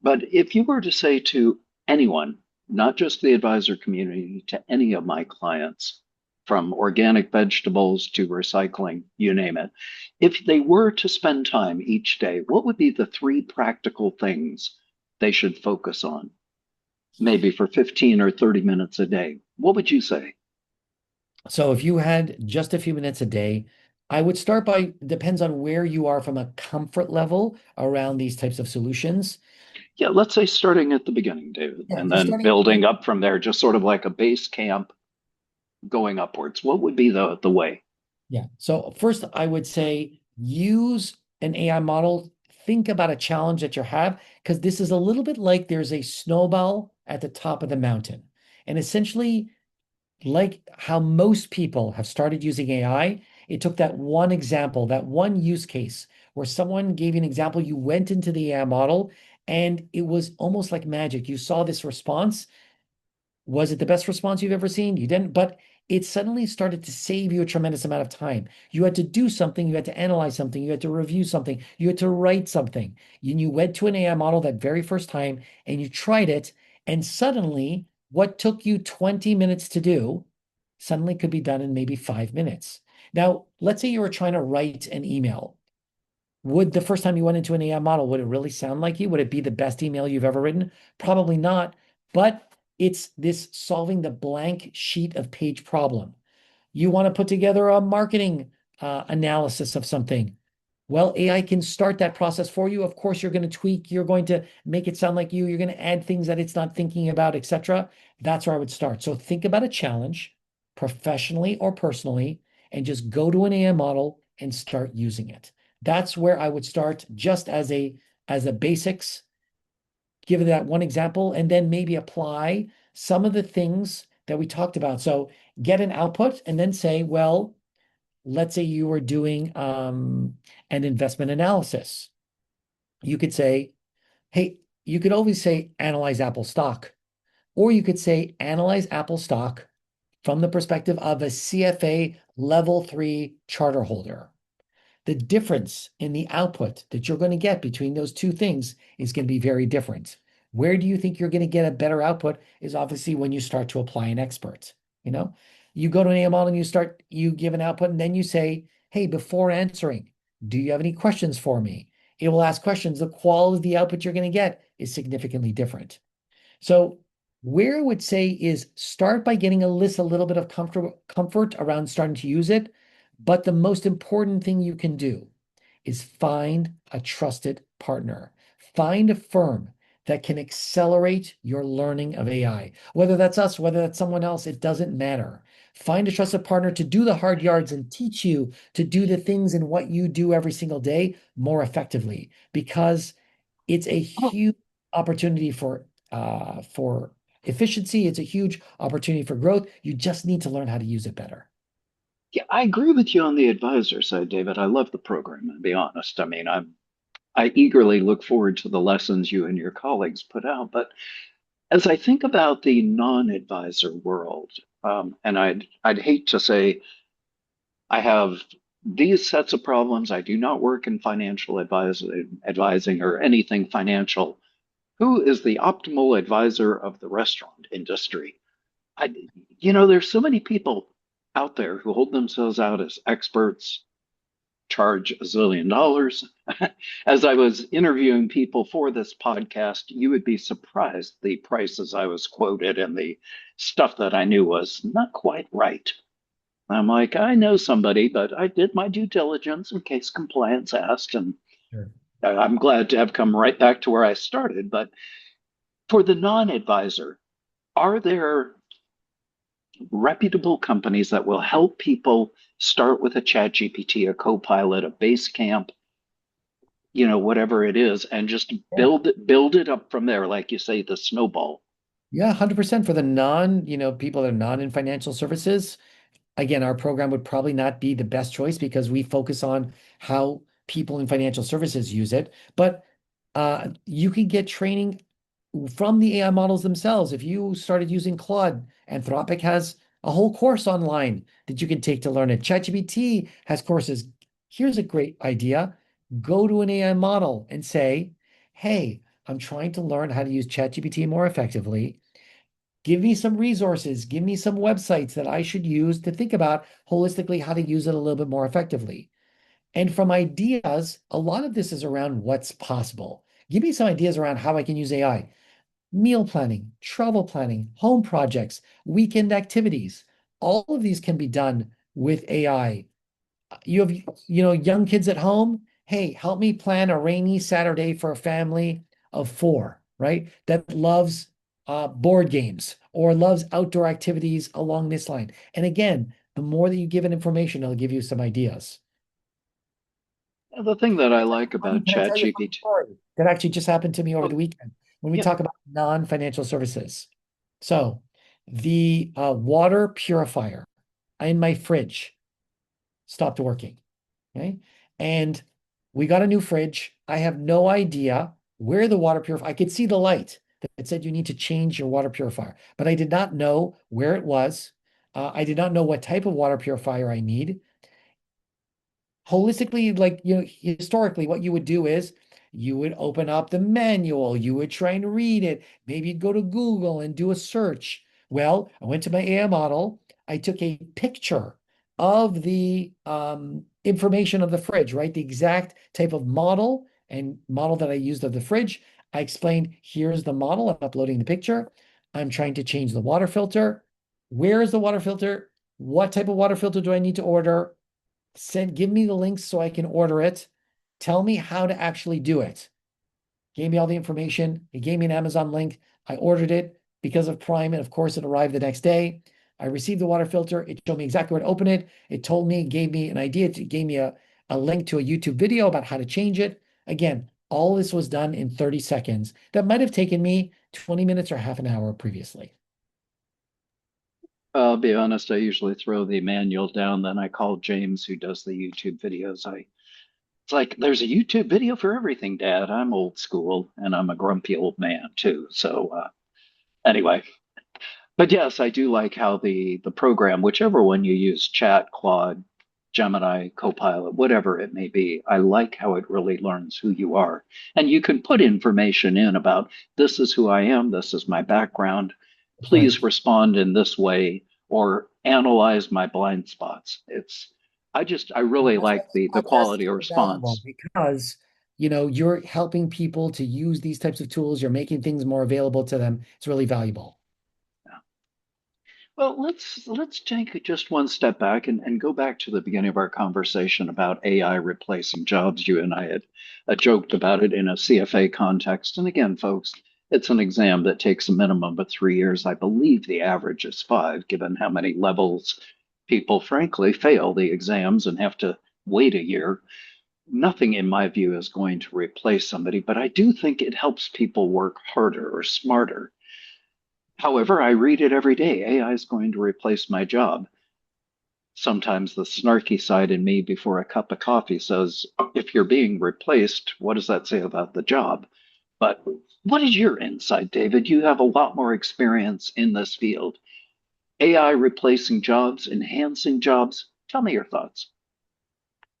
Speaker 1: But if you were to say to anyone, not just the advisor community, to any of my clients, from organic vegetables to recycling, you name it, if they were to spend time each day, what would be the three practical things they should focus on? Maybe for 15 or 30 minutes a day. What would you say?
Speaker 2: So if you had just a few minutes a day, I would start by, depends on where you are from a comfort level around these types of solutions.
Speaker 1: Yeah, let's say starting at the beginning, David,
Speaker 2: Yeah, if
Speaker 1: and
Speaker 2: you're
Speaker 1: then
Speaker 2: starting at the
Speaker 1: building
Speaker 2: beginning,
Speaker 1: up from there, just sort of like a base camp going upwards. What would be the way?
Speaker 2: yeah. So first, I would say use an AI model. Think about a challenge that you have, because this is a little bit like there's a snowball at the top of the mountain. And essentially, like how most people have started using AI, it took that one example, that one use case where someone gave you an example, you went into the AI model And it was almost like magic. You saw this response. Was it the best response you've ever seen? You didn't, but it suddenly started to save you a tremendous amount of time. You had to do something, you had to analyze something, you had to review something, you had to write something. You went to an AI model that very first time and you tried it, and suddenly what took you 20 minutes to do suddenly could be done in maybe 5 minutes. Now, let's say you were trying to write an email. Would the first time you went into an AI model, would it really sound like you? Would it be the best email you've ever written? Probably not. But it's this solving the blank sheet of page problem. You want to put together a marketing analysis of something. Well, AI can start that process for you. Of course, you're going to tweak, you're going to make it sound like you, you're going to add things that it's not thinking about, etc. That's where I would start. So think about a challenge, professionally or personally, and just go to an AI model and start using it. That's where I would start just as a basics, give it that one example, and then maybe apply some of the things that we talked about. So get an output and then say, well, let's say you were doing an investment analysis. You could say, hey, you could always say analyze Apple stock, or you could say analyze Apple stock from the perspective of a CFA level 3 charter holder. The difference in the output that you're going to get between those two things is going to be very different. Where do you think you're going to get a better output is obviously when you start to apply an expert. You know, you go to an AML and you give an output and then you say, hey, before answering, do you have any questions for me? It will ask questions. The quality of the output you're going to get is significantly different. So where I would say is start by getting a little bit of comfort around starting to use it. But the most important thing you can do is find a trusted partner. Find a firm that can accelerate your learning of AI. Whether that's us, whether that's someone else, it doesn't matter. Find a trusted partner to do the hard yards and teach you to do the things in what you do every single day more effectively, because it's a
Speaker 1: Oh,
Speaker 2: huge opportunity for efficiency. It's a huge opportunity for growth. You just need to learn how to use it better.
Speaker 1: yeah, I agree with you on the advisor side, David. I love the program, to be honest. I mean, I eagerly look forward to the lessons you and your colleagues put out. But as I think about the non-advisor world, and I'd hate to say I have these sets of problems. I do not work in financial advising or anything financial. Who is the optimal advisor of the restaurant industry? I, there's so many people out there who hold themselves out as experts, charge $1 zillion. As I was interviewing people for this podcast, you would be surprised the prices I was quoted and the stuff that I knew was not quite right. I'm like, I know somebody, but I did my due diligence in case compliance asked, and
Speaker 2: Sure.
Speaker 1: I'm glad to have come right back to where I started. But for the non-advisor, are there reputable companies that will help people start with a ChatGPT, a Copilot, a Basecamp, whatever it is, and just
Speaker 2: Yeah.
Speaker 1: build it up from there, like you say, the snowball?
Speaker 2: Yeah, 100% for the people that are not in financial services. Again, our program would probably not be the best choice because we focus on how people in financial services use it. But you can get training from the AI models themselves. If you started using Claude, Anthropic has a whole course online that you can take to learn it. ChatGPT has courses. Here's a great idea. Go to an AI model and say, hey, I'm trying to learn how to use ChatGPT more effectively. Give me some resources, give me some websites that I should use to think about holistically how to use it a little bit more effectively. And from ideas, a lot of this is around what's possible. Give me some ideas around how I can use AI. Meal planning, travel planning, home projects, weekend activities. All of these can be done with AI. You have, young kids at home. Hey, help me plan a rainy Saturday for a family of four, right? That loves board games or loves outdoor activities along this line. And again, the more that you give it information, it'll give you some ideas.
Speaker 1: The thing that I like about
Speaker 2: Can I tell you a funny
Speaker 1: ChatGPT,
Speaker 2: story that actually just happened to me over
Speaker 1: oh,
Speaker 2: the weekend when we
Speaker 1: yeah,
Speaker 2: talk about non-financial services? So the water purifier in my fridge stopped working. Okay. And we got a new fridge. I have no idea where the water purifier, I could see the light that said you need to change your water purifier, but I did not know where it was. I did not know what type of water purifier I need. Holistically, like, historically, what you would do is you would open up the manual, you would try and read it, maybe you'd go to Google and do a search. Well, I went to my AI model, I took a picture of the information of the fridge, right? The exact type of model and model that I used of the fridge. I explained, here's the model, I'm uploading the picture. I'm trying to change the water filter. Where is the water filter? What type of water filter do I need to order? Give me the links so I can order it. Tell me how to actually do it. Gave me all the information. He gave me an Amazon link. I ordered it because of Prime, and of course, it arrived the next day. I received the water filter. It showed me exactly where to open it. It told me, gave me an idea. It gave me a link to a YouTube video about how to change it. Again, all this was done in 30 seconds. That might have taken me 20 minutes or half an hour previously.
Speaker 1: I'll be honest, I usually throw the manual down, then I call James, who does the YouTube videos. It's like there's a YouTube video for everything, Dad. I'm old school and I'm a grumpy old man too. So anyway, but yes, I do like how the program, whichever one you use, Chat, Claude, Gemini, Copilot, whatever it may be, I like how it really learns who you are. And you can put information in about this is who I am, this is my background.
Speaker 2: Right.
Speaker 1: Please respond in this way or analyze my blind spots. I really
Speaker 2: That's why
Speaker 1: like
Speaker 2: this
Speaker 1: the
Speaker 2: podcast is
Speaker 1: quality of
Speaker 2: so valuable
Speaker 1: response.
Speaker 2: because, you're helping people to use these types of tools. You're making things more available to them. It's really valuable.
Speaker 1: Well, let's take just one step back and go back to the beginning of our conversation about AI replacing jobs. You and I had joked about it in a CFA context. And again, folks, it's an exam that takes a minimum of 3 years. I believe the average is 5, given how many levels people, frankly, fail the exams and have to wait a year. Nothing, in my view, is going to replace somebody, but I do think it helps people work harder or smarter. However, I read it every day. AI is going to replace my job. Sometimes the snarky side in me before a cup of coffee says, if you're being replaced, what does that say about the job? But what is your insight, David? You have a lot more experience in this field. AI replacing jobs, enhancing jobs. Tell me your thoughts.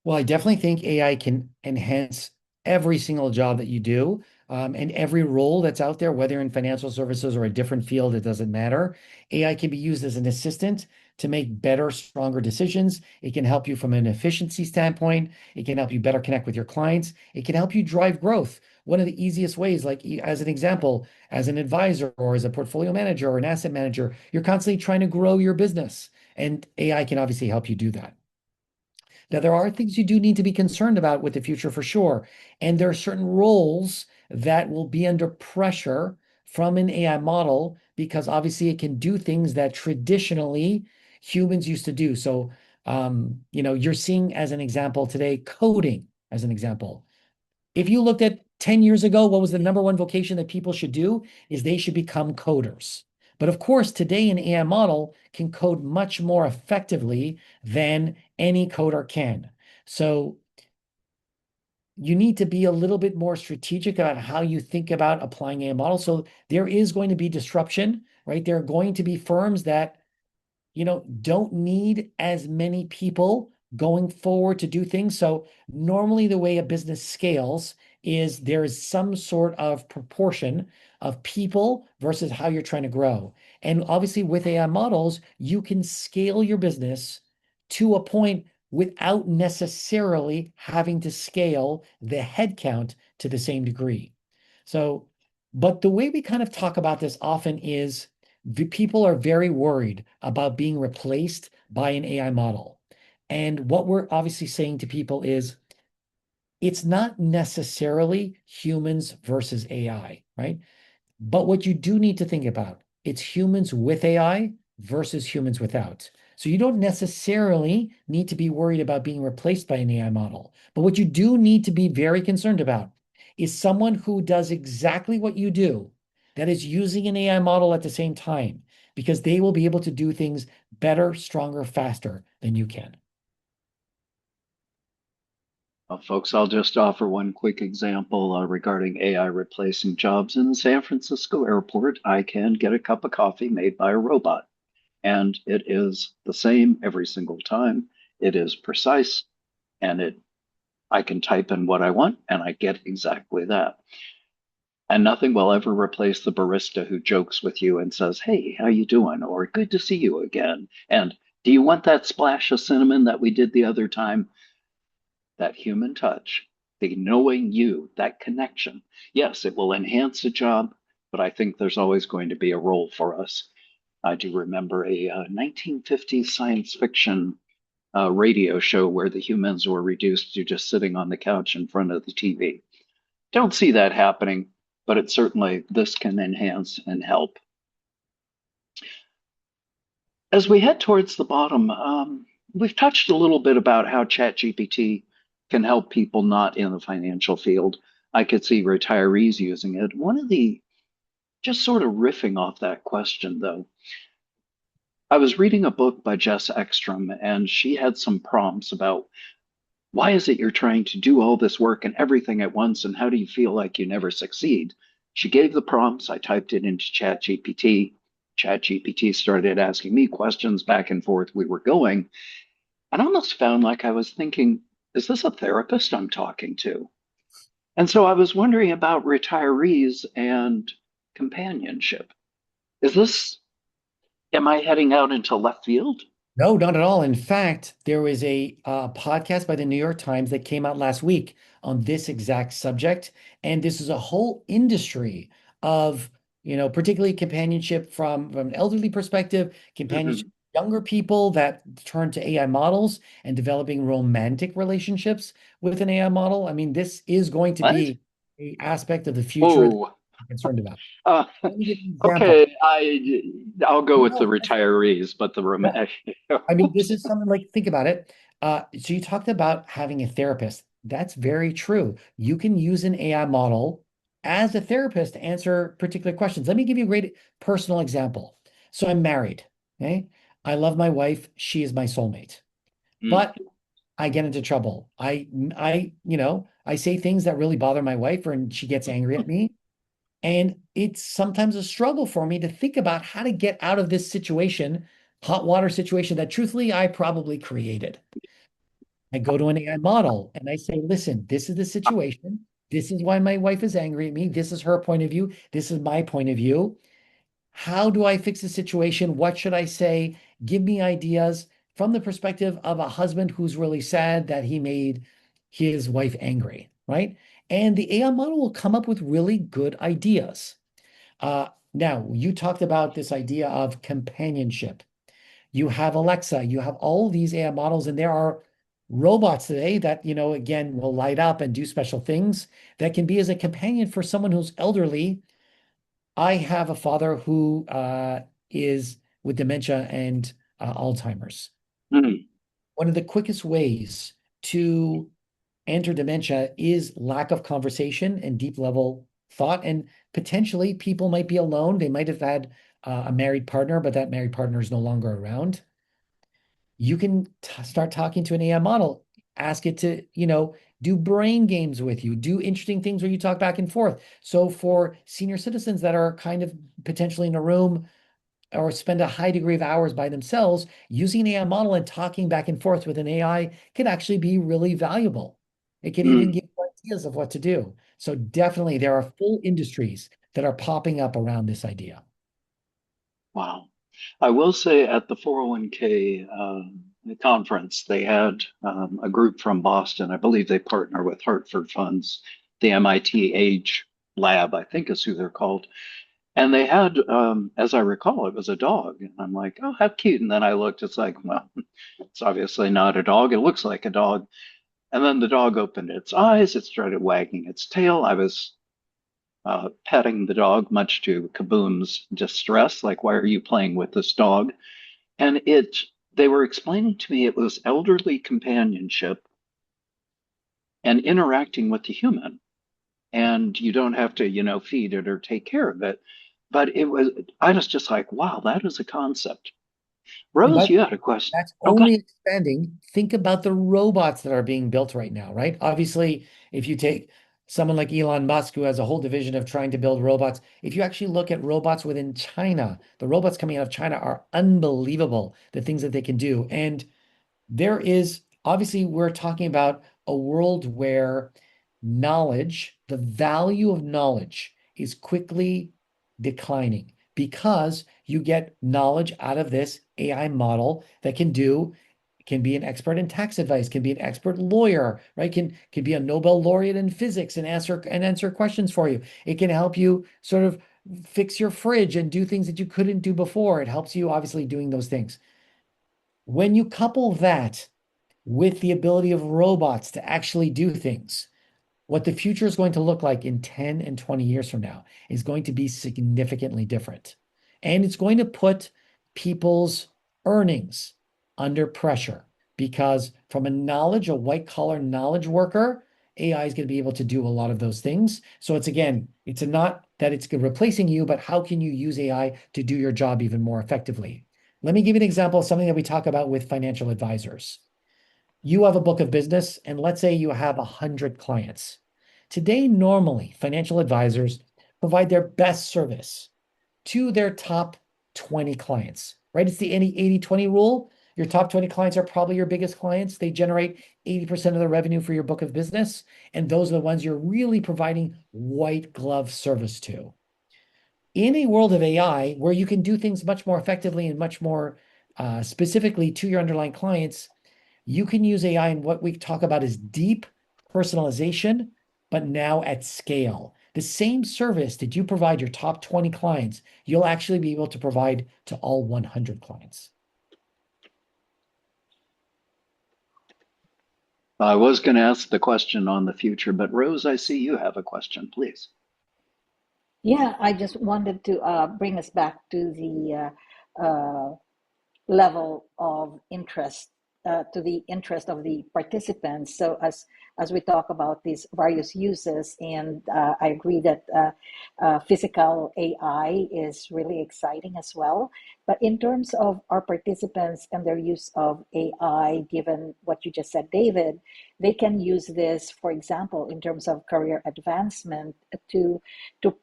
Speaker 2: Well, I definitely think AI can enhance every single job that you do, and every role that's out there, whether in financial services or a different field, it doesn't matter. AI can be used as an assistant to make better, stronger decisions. It can help you from an efficiency standpoint. It can help you better connect with your clients. It can help you drive growth. One of the easiest ways, like as an example, as an advisor or as a portfolio manager or an asset manager, you're constantly trying to grow your business, and AI can obviously help you do that. Now, there are things you do need to be concerned about with the future for sure. And there are certain roles that will be under pressure from an AI model because obviously it can do things that traditionally humans used to do. So, you're seeing as an example today, coding as an example. If you looked at 10 years ago, what was the number one vocation that people should do is they should become coders. But of course, today an AI model can code much more effectively than any coder can. So you need to be a little bit more strategic about how you think about applying AI models. So there is going to be disruption, right? There are going to be firms that don't need as many people going forward to do things. So normally the way a business scales is there is some sort of proportion of people versus how you're trying to grow. And obviously with AI models, you can scale your business to a point without necessarily having to scale the headcount to the same degree. So, but the way we kind of talk about this often is people are very worried about being replaced by an AI model. And what we're obviously saying to people is it's not necessarily humans versus AI, right? But what you do need to think about, it's humans with AI versus humans without. So you don't necessarily need to be worried about being replaced by an AI model. But what you do need to be very concerned about is someone who does exactly what you do, that is using an AI model at the same time, because they will be able to do things better, stronger, faster than you can.
Speaker 1: Folks, I'll just offer one quick example regarding AI replacing jobs. In the San Francisco airport, I can get a cup of coffee made by a robot, and it is the same every single time. It is precise, and I can type in what I want, and I get exactly that. And nothing will ever replace the barista who jokes with you and says, "Hey, how you doing?" or "Good to see you again." And "Do you want that splash of cinnamon that we did the other time?" That human touch, the knowing you, that connection. Yes, it will enhance a job, but I think there's always going to be a role for us. I do remember a 1950s science fiction radio show where the humans were reduced to just sitting on the couch in front of the TV. Don't see that happening, but it certainly, this can enhance and help. As we head towards the bottom, we've touched a little bit about how ChatGPT can help people not in the financial field. I could see retirees using it. One of the, just sort of riffing off that question, though, I was reading a book by Jess Ekstrom, and she had some prompts about why is it you're trying to do all this work and everything at once, and how do you feel like you never succeed? She gave the prompts. I typed it into ChatGPT. ChatGPT started asking me questions back and forth. We were going, and I almost found like I was thinking, is this a therapist I'm talking to? And so I was wondering about retirees and companionship. Is this, am I heading out into left field?
Speaker 2: No, not at all. In fact, there was a podcast by the New York Times that came out last week on this exact subject, and this is a whole industry of, particularly companionship from an elderly perspective, companionship
Speaker 1: Mhm.
Speaker 2: younger people that turn to AI models and developing romantic relationships with an AI model. I mean, this is going to
Speaker 1: What?
Speaker 2: be a aspect of the future that
Speaker 1: Whoa.
Speaker 2: I'm concerned about.
Speaker 1: Uh,
Speaker 2: Let me give you an example.
Speaker 1: okay, I'll go
Speaker 2: No,
Speaker 1: with the
Speaker 2: no,
Speaker 1: retirees, but the
Speaker 2: no.
Speaker 1: room.
Speaker 2: I mean, this is something like, think about it. So you talked about having a therapist. That's very true. You can use an AI model as a therapist to answer particular questions. Let me give you a great personal example. So I'm married. Okay. I love my wife. She is my soulmate,
Speaker 1: Mm,
Speaker 2: but I get into trouble. I say things that really bother my wife, and she gets angry at me. And it's sometimes a struggle for me to think about how to get out of this situation, hot water situation that truthfully I probably created. I go to an AI model and I say, listen, this is the situation. This is why my wife is angry at me. This is her point of view. This is my point of view. How do I fix the situation? What should I say? Give me ideas from the perspective of a husband who's really sad that he made his wife angry, right? And the AI model will come up with really good ideas. Now, you talked about this idea of companionship. You have Alexa, you have all these AI models, and there are robots today that, again, will light up and do special things that can be as a companion for someone who's elderly. I have a father who is with dementia and Alzheimer's.
Speaker 1: mm,
Speaker 2: One of the quickest ways to enter dementia is lack of conversation and deep level thought. And potentially people might be alone. They might have had a married partner, but that married partner is no longer around. You can start talking to an AI model, ask it to, do brain games with you, do interesting things where you talk back and forth. So for senior citizens that are kind of potentially in a room or spend a high degree of hours by themselves, using an AI model and talking back and forth with an AI can actually be really valuable. It can even
Speaker 1: mm.
Speaker 2: give you ideas of what to do. So definitely there are full industries that are popping up around this idea.
Speaker 1: Wow. I will say at the 401k conference, they had a group from Boston. I believe they partner with Hartford Funds, the MIT Age Lab, I think is who they're called. And they had, as I recall, it was a dog. And I'm like, oh, how cute. And then I looked, it's like, well, it's obviously not a dog. It looks like a dog. And then the dog opened its eyes. It started wagging its tail. I was petting the dog, much to Kaboom's distress. Like, why are you playing with this dog? And they were explaining to me it was elderly companionship and interacting with the human. And you don't have to, feed it or take care of it. But I was just like, wow, that is a concept. Rose,
Speaker 2: But
Speaker 1: you had a question.
Speaker 2: that's
Speaker 1: Okay.
Speaker 2: only expanding. Think about the robots that are being built right now, right? Obviously, if you take someone like Elon Musk, who has a whole division of trying to build robots, if you actually look at robots within China, the robots coming out of China are unbelievable, the things that they can do. And there is obviously, we're talking about a world where knowledge, the value of knowledge is quickly declining because you get knowledge out of this AI model that can be an expert in tax advice, can be an expert lawyer, right? Can be a Nobel laureate in physics and answer questions for you. It can help you sort of fix your fridge and do things that you couldn't do before. It helps you obviously doing those things. When you couple that with the ability of robots to actually do things, what the future is going to look like in 10 and 20 years from now is going to be significantly different. And it's going to put people's earnings under pressure because from a white collar knowledge worker, AI is going to be able to do a lot of those things. So it's again, it's not that it's replacing you, but how can you use AI to do your job even more effectively? Let me give you an example of something that we talk about with financial advisors. You have a book of business, and let's say you have 100 clients. Today, normally, financial advisors provide their best service to their top 20 clients, right? It's the 80-20 rule. Your top 20 clients are probably your biggest clients. They generate 80% of the revenue for your book of business. And those are the ones you're really providing white glove service to. In a world of AI where you can do things much more effectively and much more specifically to your underlying clients, you can use AI and what we talk about is deep personalization, but now at scale. The same service that you provide your top 20 clients, you'll actually be able to provide to all 100 clients.
Speaker 1: I was going to ask the question on the future, but Rose, I see you have a question, please.
Speaker 3: Yeah, I just wanted to bring us back to the level of interest, to the interest of the participants. So as we talk about these various uses, and I agree that physical AI is really exciting as well. But in terms of our participants and their use of AI, given what you just said, David, they can use this, for example, in terms of career advancement to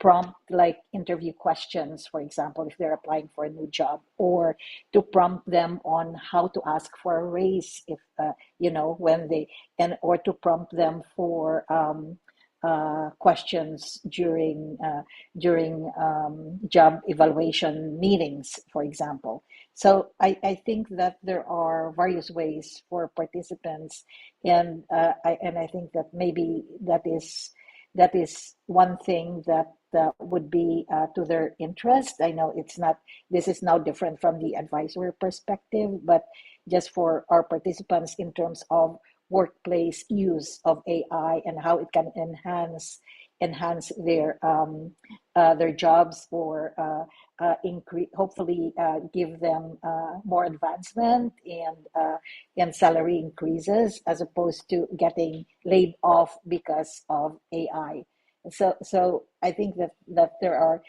Speaker 3: prompt like interview questions, for example, if they're applying for a new job, or to prompt them on how to ask for a raise if when they, and or to prompt them for questions during job evaluation meetings, for example. So I think that there are various ways for participants, and I think that maybe that is one thing that would be to their interest. I know it's not, this is now different from the advisory perspective, but just for our participants in terms of workplace use of AI and how it can enhance their jobs, or increase, hopefully give them more advancement and salary increases, as opposed to getting laid off because of AI. So I think that there are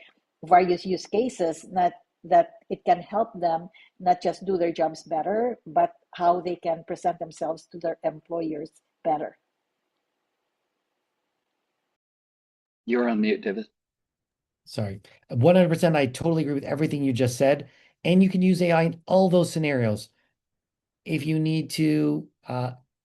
Speaker 3: various use cases that it can help them not just do their jobs better, but how they can present themselves to their employers better.
Speaker 1: You're on mute, David.
Speaker 2: Sorry. 100%, I totally agree with everything you just said. And you can use AI in all those scenarios. If you need to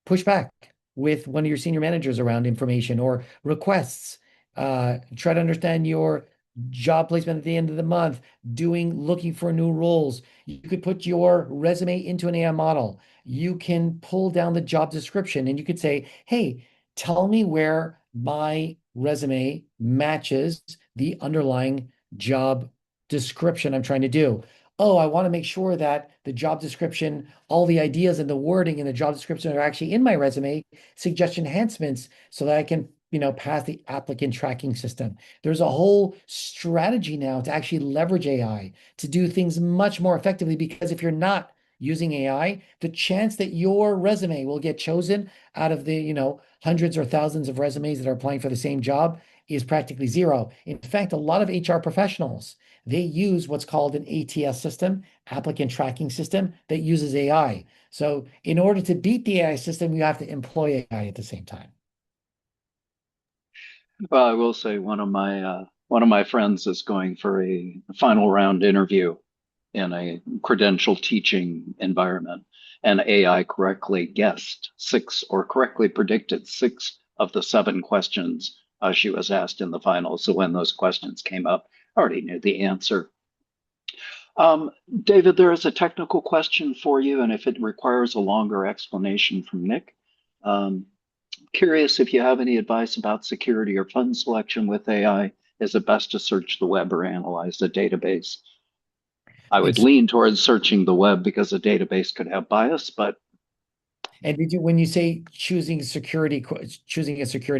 Speaker 2: push back with one of your senior managers around information or requests, try to understand your job placement at the end of the month, looking for new roles. You could put your resume into an AI model. You can pull down the job description and you could say, hey, tell me where my resume matches the underlying job description I'm trying to do. Oh, I want to make sure that the job description, all the ideas and the wording in the job description are actually in my resume, suggest enhancements so that I can, pass the applicant tracking system. There's a whole strategy now to actually leverage AI to do things much more effectively, because if you're not using AI, the chance that your resume will get chosen out of the, hundreds or thousands of resumes that are applying for the same job is practically zero. In fact, a lot of HR professionals, they use what's called an ATS system, applicant tracking system, that uses AI. So in order to beat the AI system, you have to employ AI at the same time.
Speaker 1: Well, I will say one of my friends is going for a final round interview in a credential teaching environment, and AI correctly guessed six or correctly predicted six of the seven questions she was asked in the final. So when those questions came up, I already knew the answer. David, there is a technical question for you, and if it requires a longer explanation from Nick, um, curious if you have any advice about security or fund selection with AI. Is it best to search the web or analyze the database? I would
Speaker 2: It's
Speaker 1: lean towards searching the web because a database could have bias, but
Speaker 2: And did you, when you say choosing a security,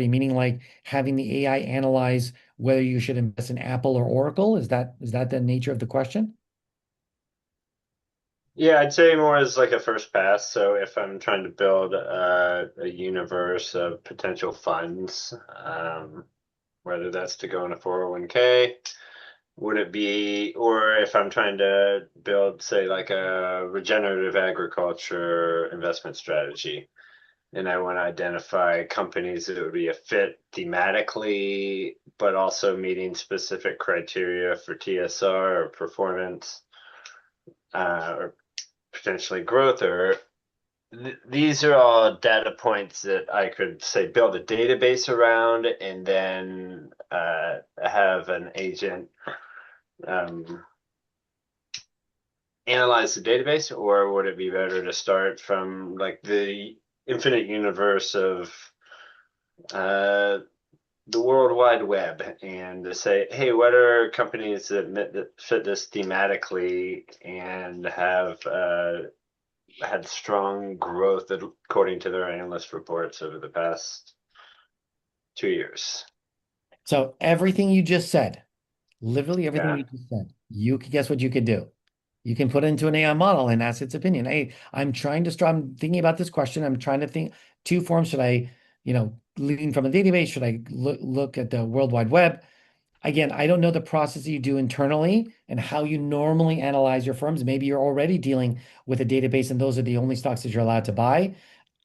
Speaker 2: meaning like having the AI analyze whether you should invest in Apple or Oracle? Is that the nature of the question?
Speaker 4: Yeah, I'd say more as like a first pass. So if I'm trying to build a universe of potential funds, whether that's to go in a 401k, would it be, or if I'm trying to build, say, like a regenerative agriculture investment strategy, and I want to identify companies that would be a fit thematically, but also meeting specific criteria for TSR or performance, or potentially growth, or these are all data points that I could say build a database around and then have an agent um, analyze the database, or would it be better to start from like the infinite universe of uh, the World Wide Web and to say, hey, what are companies that fit this thematically and have had strong growth according to their analyst reports over the past 2 years?
Speaker 2: So everything you just said, literally everything
Speaker 4: Yeah.
Speaker 2: you just said, you can guess what you could do. You can put it into an AI model and ask its opinion. Hey, I'm thinking about this question. I'm trying to think two forms. Should I, leading from a database? Should I look at the World Wide Web? Again, I don't know the process that you do internally and how you normally analyze your firms. Maybe you're already dealing with a database and those are the only stocks that you're allowed to buy.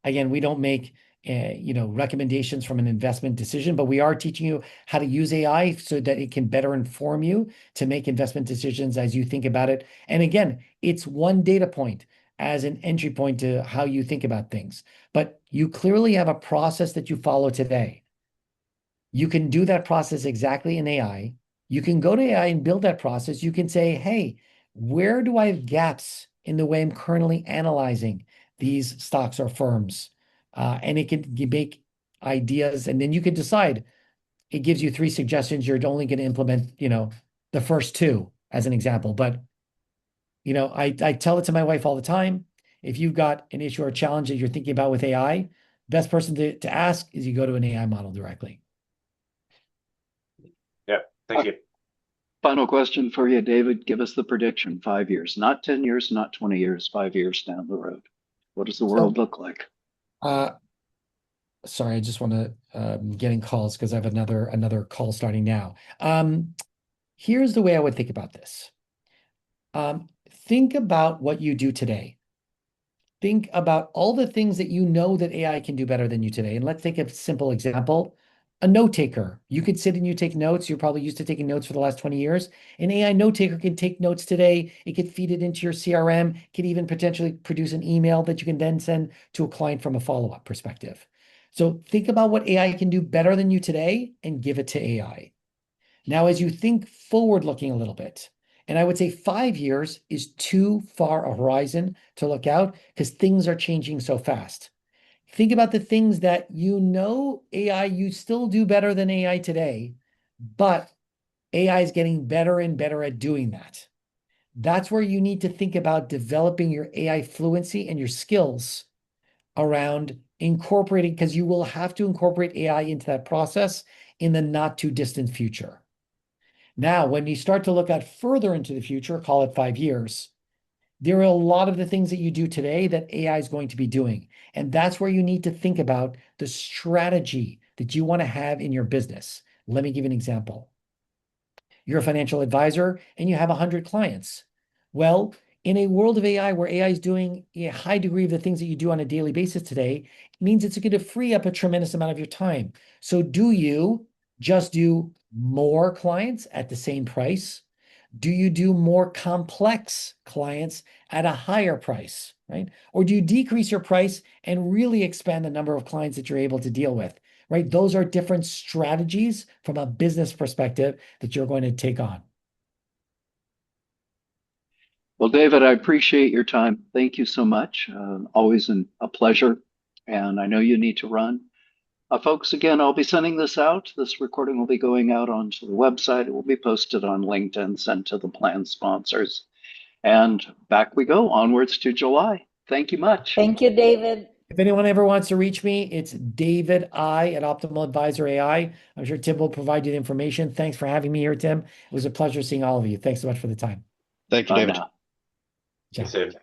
Speaker 2: Again, we don't make recommendations from an investment decision, but we are teaching you how to use AI so that it can better inform you to make investment decisions as you think about it. And again, it's one data point as an entry point to how you think about things. But you clearly have a process that you follow today. You can do that process exactly in AI. You can go to AI and build that process. You can say, hey, where do I have gaps in the way I'm currently analyzing these stocks or firms? And it can make ideas, and then you can decide. It gives you three suggestions. You're only going to implement, the first two as an example. But, I tell it to my wife all the time. If you've got an issue or challenge that you're thinking about with AI, best person to ask is you go to an AI model directly.
Speaker 4: Yeah. Thank you.
Speaker 1: final question for you, David. Give us the prediction 5 years, not 10 years, not 20 years, 5 years down the road. What does the
Speaker 2: So,
Speaker 1: world look like?
Speaker 2: uh, sorry, I just want to getting calls because I have another call starting now. Here's the way I would think about this. Think about what you do today. Think about all the things that you know that AI can do better than you today. And let's take a simple example. A note taker. You could sit and you take notes. You're probably used to taking notes for the last 20 years. An AI note taker can take notes today. It could feed it into your CRM, could even potentially produce an email that you can then send to a client from a follow-up perspective. So think about what AI can do better than you today and give it to AI. Now, as you think forward looking a little bit, and I would say 5 years is too far a horizon to look out because things are changing so fast. Think about the things that AI, you still do better than AI today, but AI is getting better and better at doing that. That's where you need to think about developing your AI fluency and your skills around incorporating, because you will have to incorporate AI into that process in the not too distant future. Now, when you start to look out further into the future, call it 5 years, there are a lot of the things that you do today that AI is going to be doing. And that's where you need to think about the strategy that you want to have in your business. Let me give you an example. You're a financial advisor and you have 100 clients. Well, in a world of AI where AI is doing a high degree of the things that you do on a daily basis today, it means it's going to free up a tremendous amount of your time. So do you just do more clients at the same price? Do you do more complex clients at a higher price, right? Or do you decrease your price and really expand the number of clients that you're able to deal with, right? Those are different strategies from a business perspective that you're going to take on.
Speaker 1: Well, David, I appreciate your time. Thank you so much. Always a pleasure. And I know you need to run. Folks, again, I'll be sending this out. This recording will be going out onto the website. It will be posted on LinkedIn, sent to the plan sponsors. And back we go, onwards to July. Thank you much.
Speaker 3: Thank you, David.
Speaker 2: If anyone ever wants to reach me, it's David I at Optimal Advisor AI. I'm sure Tim will provide you the information. Thanks for having me here, Tim. It was a pleasure seeing all of you. Thanks so much for the time.
Speaker 5: Thank you,
Speaker 1: Bye
Speaker 5: David.
Speaker 1: now.
Speaker 2: Ciao.
Speaker 4: Thanks, David.